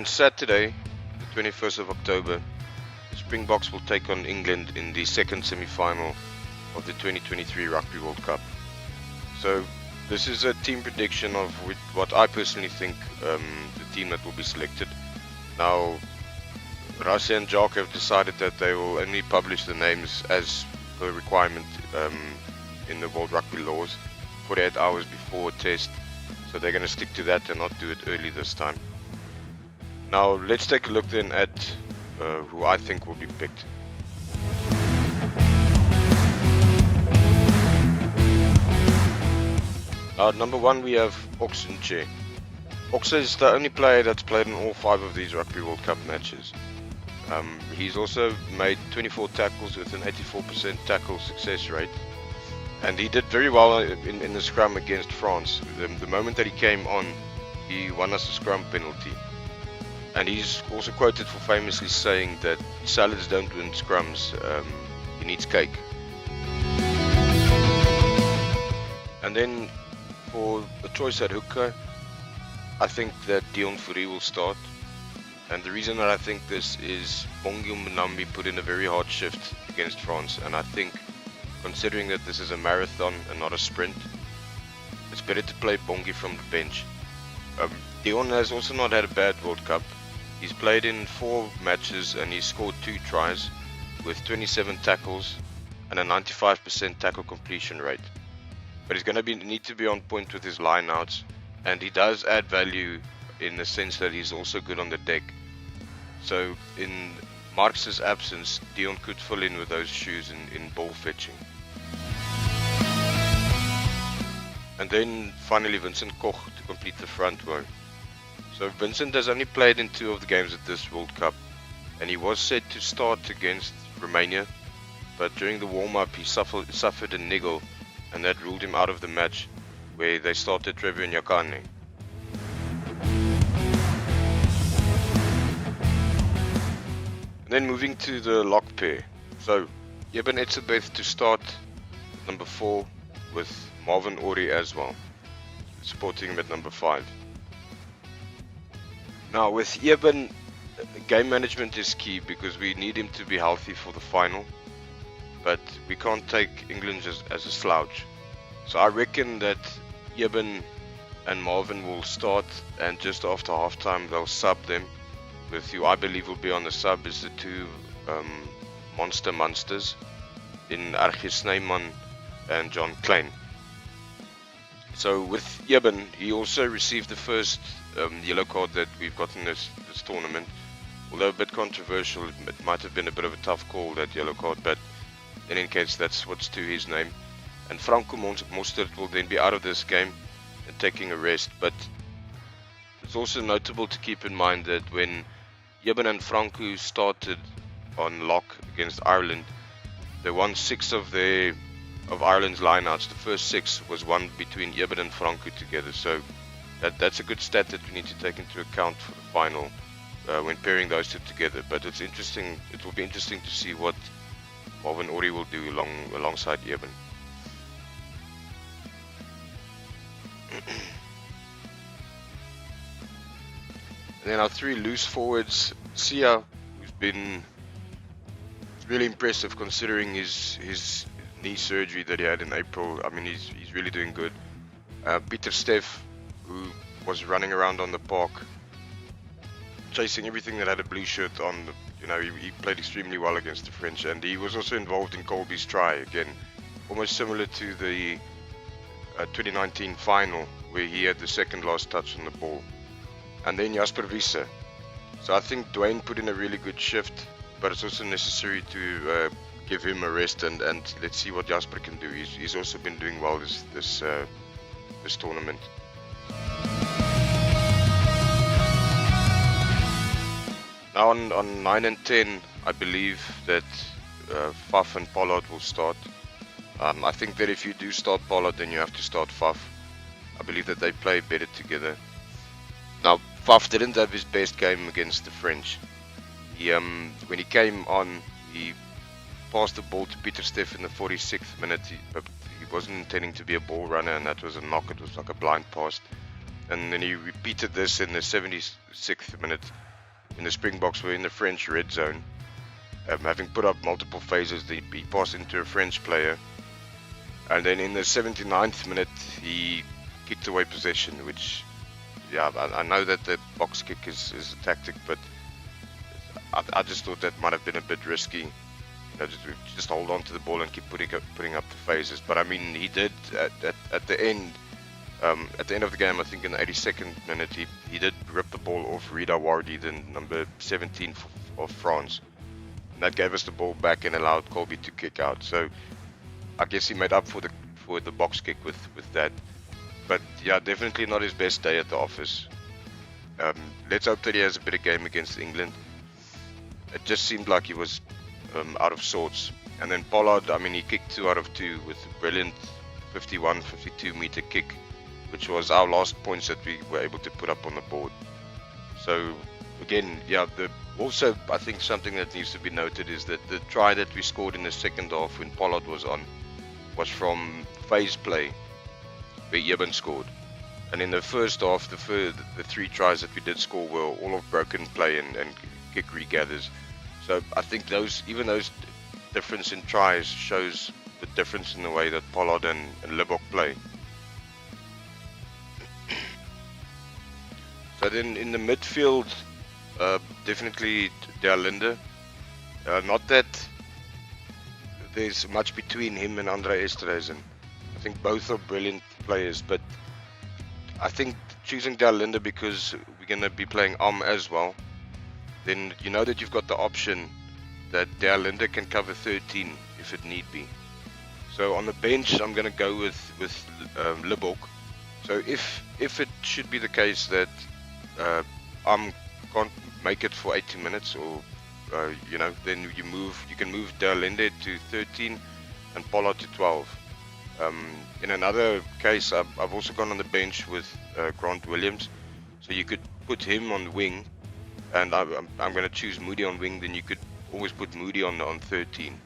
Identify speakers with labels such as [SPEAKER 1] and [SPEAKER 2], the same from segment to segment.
[SPEAKER 1] On Saturday, the 21st of October, the Springboks will take on England in the second semi-final of the 2023 Rugby World Cup. So this is a team prediction of what I personally think the team that will be selected. Now, Rassie and Jacques have decided that they will only publish the names as per requirement in the World Rugby laws 48 hours before a test. So they're going to stick to that and not do it early this time. Now let's take a look then at who I think will be picked. Number one, we have Oxenche. Oxa is the only player that's played in all 5 of these Rugby World Cup matches. He's also made 24 tackles with an 84% tackle success rate. And he did very well in the scrum against France. The moment that he came on, he won us a scrum penalty. And he's also quoted for famously saying that salads don't win scrums, he needs cake. And then for the choice at hooker, I think that Deon Fourie will start. And the reason that I think this is Bongi Mbonambi put in a very hard shift against France. And I think, considering that this is a marathon and not a sprint, it's better to play Bongi from the bench. Deon has also not had a bad World Cup. He's played in 4 matches and he's scored 2 tries with 27 tackles and a 95% tackle completion rate. But he's going to need to be on point with his line-outs, and he does add value in the sense that he's also good on the deck. So in Marx's absence, Deon could fill in with those shoes in ball fetching. And then finally Vincent Koch to complete the front row. So Vincent has only played in 2 of the games at this World Cup, and he was set to start against Romania, but during the warm-up he suffered a niggle, and that ruled him out of the match, where they started Trevor Nyakane. And then moving to the lock pair. So Eben Etzebeth to start at number 4 with Marvin Orie as well, supporting him at number 5. Now with Eben, game management is key because we need him to be healthy for the final, but we can't take England as a slouch. So I reckon that Eben and Marvin will start, and just after halftime they'll sub them, with who I believe will be on the sub is the 2 monsters in R.G. Snyman and John Klein. So with Eben, he also received the first yellow card that we've got in this tournament. Although a bit controversial, it might have been a bit of a tough call, that yellow card, but in any case that's what's to his name. And Franco Mostert will then be out of this game and taking a rest. But it's also notable to keep in mind that when Eben and Franco started on lock against Ireland, they won 6 of Ireland's lineouts. The first 6 was won between Eben and Franco together. So that's a good stat that we need to take into account for the final when pairing those 2 together. But it's interesting. It will be interesting to see what Marvin Orie will do alongside Eben. And then our 3 loose forwards, Sia, who's been really impressive considering his knee surgery that he had in April. I mean, he's really doing good. Pieter Steff, who was running around on the park, chasing everything that had a blue shirt on. He played extremely well against the French, and he was also involved in Colby's try, again, almost similar to the 2019 final, where he had the second last touch on the ball. And then Jasper Wiese. So I think Dwayne put in a really good shift, but it's also necessary to give him a rest, and let's see what Jasper can do. He's also been doing well this tournament. Now on 9 and 10, I believe that Faf and Pollard will start. I think that if you do start Pollard, then you have to start Faf. I believe that they play better together. Now, Faf didn't have his best game against the French. When he came on, he passed the ball to Pieter Steff in the 46th minute, but he wasn't intending to be a ball runner, and that was a knock. It was like a blind pass. And then he repeated this in the 76th minute, when the Springboks were in the French red zone, having put up multiple phases, he passed into a French player, and then in the 79th minute he kicked away possession, which, yeah, I know that the box kick is a tactic, but I just thought that might have been a bit risky. Just hold on to the ball and keep putting up the phases. But I mean, he did at the end. At the end of the game, I think in the 82nd minute, he did rip the ball off Rida Wardy, the number 17 of France. And that gave us the ball back and allowed Colby to kick out. So I guess he made up for the box kick with that. But yeah, definitely not his best day at the office. Let's hope that he has a better game against England. It just seemed like he was out of sorts. And then Pollard, I mean, he kicked 2 out of 2 with a brilliant 52 meter kick, which was our last points that we were able to put up on the board. So again, yeah, also I think something that needs to be noted is that the try that we scored in the second half when Pollard was on was from phase play, where Eben scored. And in the first half, the 3 tries that we did score were all of broken play and kick regathers. So I think those difference in tries shows the difference in the way that Pollard and Libbok play. So then in the midfield, definitely Der Linde. Not that there's much between him and Andre Esterhuizen. I think both are brilliant players, but I think choosing Der Linde because we're going to be playing as well, then you know that you've got the option that Der Linde can cover 13 if it need be. So on the bench, I'm going to go with Libbok. So if it should be the case that can't make it for 80 minutes, or then you can move Der Linde to 13 and Pollard to 12. In another case, I've also gone on the bench with Grant Williams, so you could put him on wing, and I'm going to choose Moody on wing. Then you could always put Moody on 13.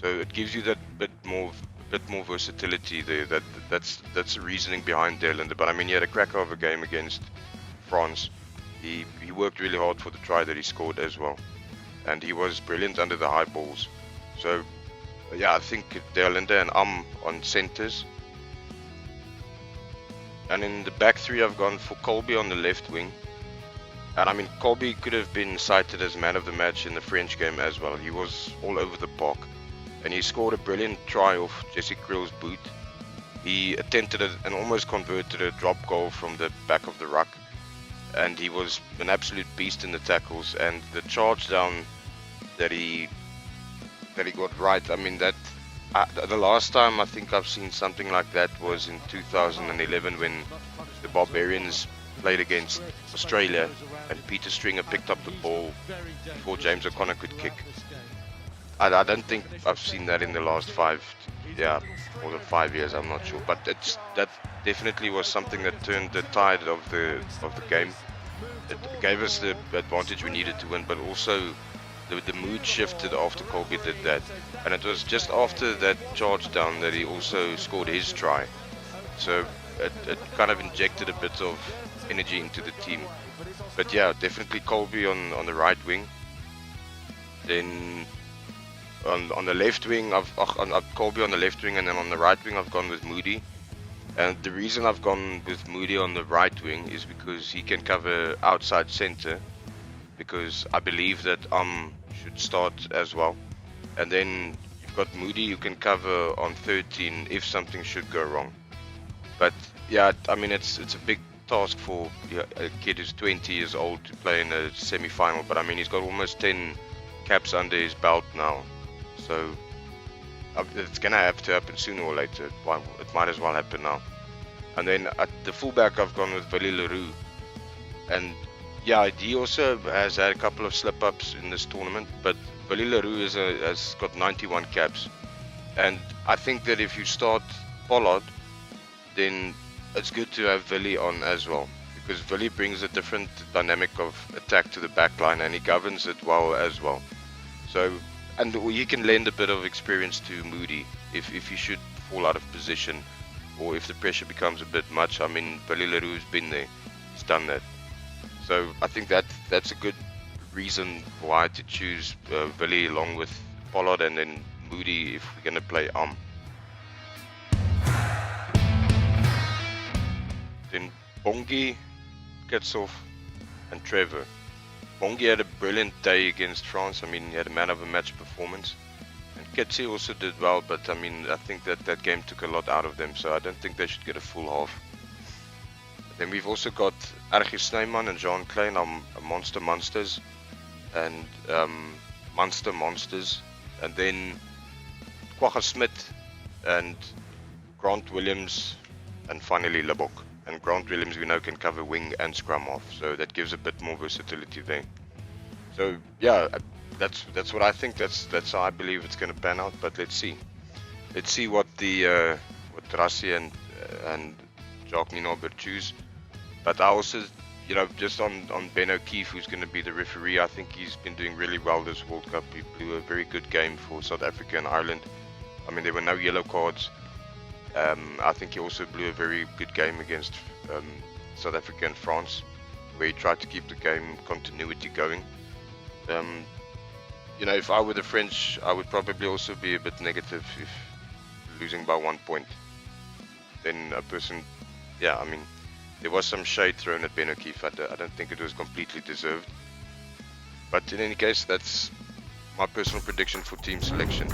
[SPEAKER 1] So it gives you that bit more versatility there. That's the reasoning behind Der Linde. But I mean, he had a cracker of a game against France. He worked really hard for the try that he scored as well, and he was brilliant under the high balls. So yeah, I think Der Linde and on centers. And in the back 3, I've gone for Colby on the left wing. And I mean, Colby could have been cited as man of the match in the French game as well. He was all over the park, and he scored a brilliant try off Jesse Krill's boot. He attempted and almost converted a drop goal from the back of the ruck, and he was an absolute beast in the tackles. And the charge down that he got right, I mean, that the last time I think I've seen something like that was in 2011 when the Barbarians played against Australia and Peter Stringer picked up the ball before James O'Connor could kick. I don't think I've seen that in the last more than 5 years, I'm not sure, but that definitely was something that turned the tide of the game. It gave us the advantage we needed to win, but also the mood shifted after Colby did that, and it was just after that charge down that he also scored his try. So it kind of injected a bit of energy into the team. But yeah, definitely Colby on the right wing. Then on the left wing, I've Colby on the left wing, and then on the right wing I've gone with Moody. And the reason I've gone with Moody on the right wing is because he can cover outside center, because I believe that should start as well. And then you've got Moody who can cover on 13 if something should go wrong. But yeah, I mean, it's a big task for a kid who's 20 years old to play in a semi-final, but I mean, he's got almost 10 caps under his belt now, so it's gonna have to happen sooner or later. It might as well happen now. And then at the fullback, I've gone with Willie Leroux, and yeah, he also has had a couple of slip-ups in this tournament, but Willie Leroux has got 91 caps, and I think that if you start Pollard, then it's good to have Willie on as well, because Willie brings a different dynamic of attack to the back line, and he governs it well as well. So, and he can lend a bit of experience to Moody if he should fall out of position, or if the pressure becomes a bit much. I mean, Willie Leroux's been there, he's done that. So I think that's a good reason why to choose Willie along with Pollard and then Moody if we're going to play Then Bongi, Ketshoff and Trevor. Bongi had a brilliant day against France. I mean, he had a man of a match performance. And Ketsi also did well, but I mean, I think that game took a lot out of them, so I don't think they should get a full half. Then we've also got RG Snyman and John Klein, monsters, and monsters, and then Kwagga Smith and Grant Williams, and finally Lebok. And Grant Williams we know can cover wing and scrum half, so that gives a bit more versatility there. So yeah, that's what I think. That's how I believe it's going to pan out. But let's see what the what Rassie and Jacques Ninaber choose. But I also, you know, just on Ben O'Keefe, who's going to be the referee, I think he's been doing really well this World Cup. He blew a very good game for South Africa and Ireland. I mean, there were no yellow cards. I think he also blew a very good game against South Africa and France, where he tried to keep the game continuity going. You know, if I were the French, I would probably also be a bit negative if losing by 1 point. Then a person, yeah, I mean, there was some shade thrown at Ben O'Keefe. I don't think it was completely deserved. But in any case, that's my personal prediction for team selection.